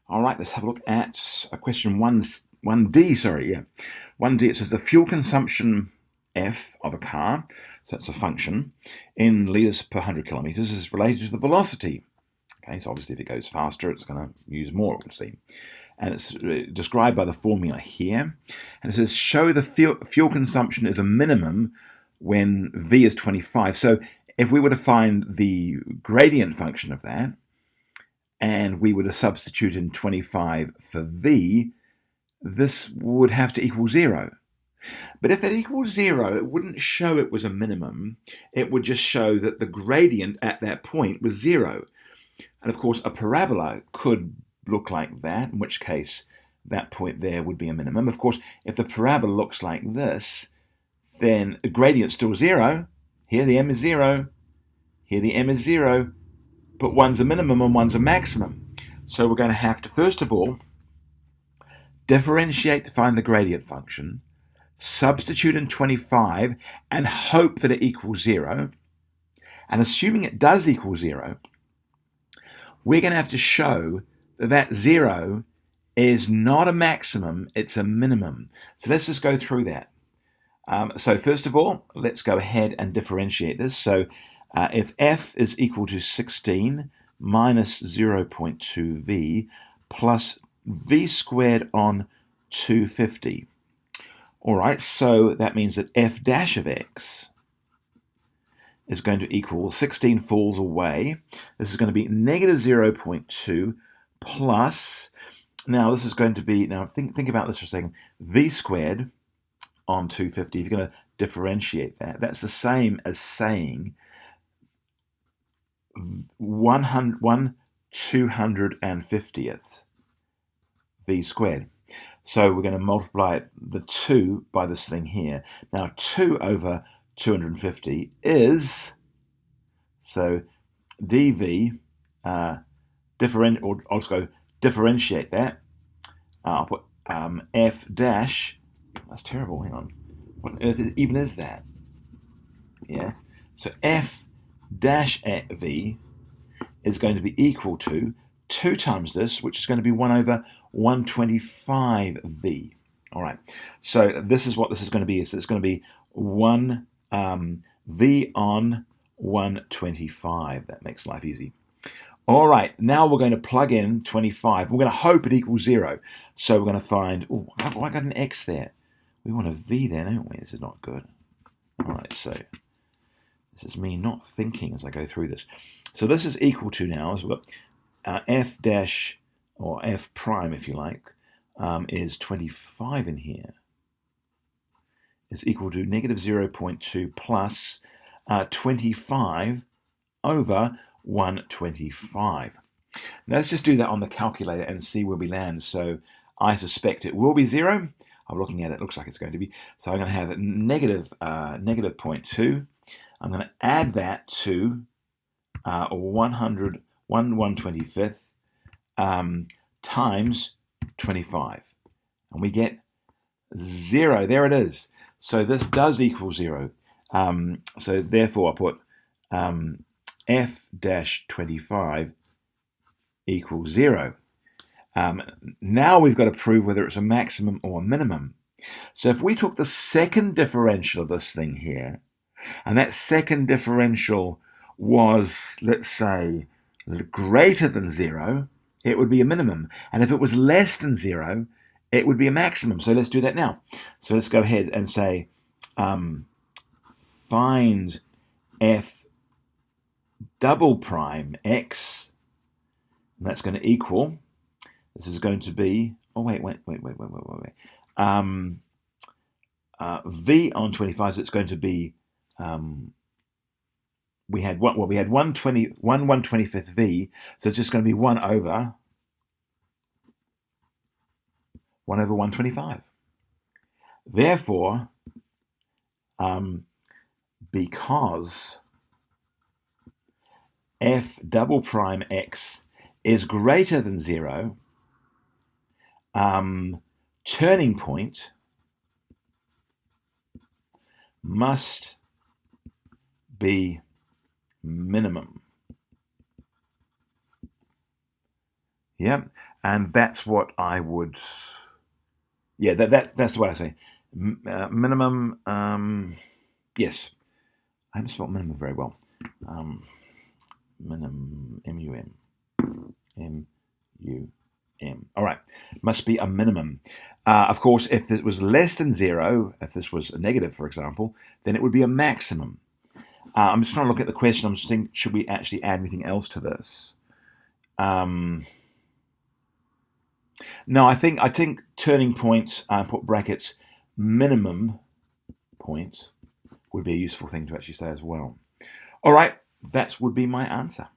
All right, let's have a look at question 1D, sorry, yeah. 1D, it says the fuel consumption F of a car, so it's a function, in litres per 100 kilometres is related to the velocity. Okay, so obviously if it goes faster, it's going to use more, it would seem. And it's described by the formula here. And it says, show the fuel consumption is a minimum when V is 25. So if we were to find the gradient function of that, and we were to substitute in 25 for V, this would have to equal 0. But if it equals 0, it wouldn't show it was a minimum. It would just show that the gradient at that point was 0. And of course, a parabola could look like that, in which case that point there would be a minimum. Of course, if the parabola looks like this, then the gradient's still 0. Here the m is 0. Here the m is 0. But one's a minimum and one's a maximum. So we're going to have to, first of all, differentiate to find the gradient function, substitute in 25, and hope that it equals 0. And assuming it does equal 0, we're going to have to show that that 0 is not a maximum, it's a minimum. So let's just go through that. So first of all, let's go ahead and differentiate this. So if f is equal to 16 minus 0.2v plus v squared on 250. All right, so that means that f dash of x is going to equal, 16 falls away. This is going to be negative 0.2 plus, now this is going to be, now think about this for a second, v squared on 250. If you're going to differentiate that, that's the same as saying 1/250th v squared. So we're going to multiply the 2 by this thing here. Now 2 over 250 is, so dv, I'll just go differentiate that. I'll put f dash, that's terrible, hang on. What on earth even is that? Yeah, so f dash at v is going to be equal to 2 times this, which is going to be 1 over 125v. All right, so this is what this is going to be. So it's going to be 1 v on 125. That makes life easy. All right, now we're going to plug in 25. We're going to hope it equals 0. So we're going to find, oh, I got an x there. We want a v there, don't we? This is not good. All right, so this is me not thinking as I go through this. So this is equal to now, so we've got f dash, or f prime if you like, is 25 in here, is equal to negative 0.2 plus 25 over 125. Now let's just do that on the calculator and see where we land. So I suspect it will be 0. I'm looking at it, looks like it's going to be. So I'm going to have negative 0.2. I'm going to add that to 125th times 25. And we get 0. There it is. So this does equal 0. So therefore I put f dash 25 equals 0. Now we've got to prove whether it's a maximum or a minimum. So if we took the second differential of this thing here, and that second differential was, let's say, greater than 0, it would be a minimum. And if it was less than 0, it would be a maximum. So let's do that now. So let's go ahead and say, find f double prime x, and that's going to equal, this is going to be, oh wait. V on 25, so it's going to be, we had 1/125th v, so it's just going to be 1 over 125. Therefore, because f double prime x is greater than 0, turning point must be minimum. Yeah, and that's what I would. Yeah, that's the way I say. Minimum. Yes, I haven't spelled minimum very well. Minimum. M-U-M. All right, must be a minimum. Of course, if it was less than 0, if this was a negative, for example, then it would be a maximum. I'm just trying to look at the question. I'm just thinking, should we actually add anything else to this? No, I think turning points, put brackets, minimum points would be a useful thing to actually say as well. All right, that would be my answer.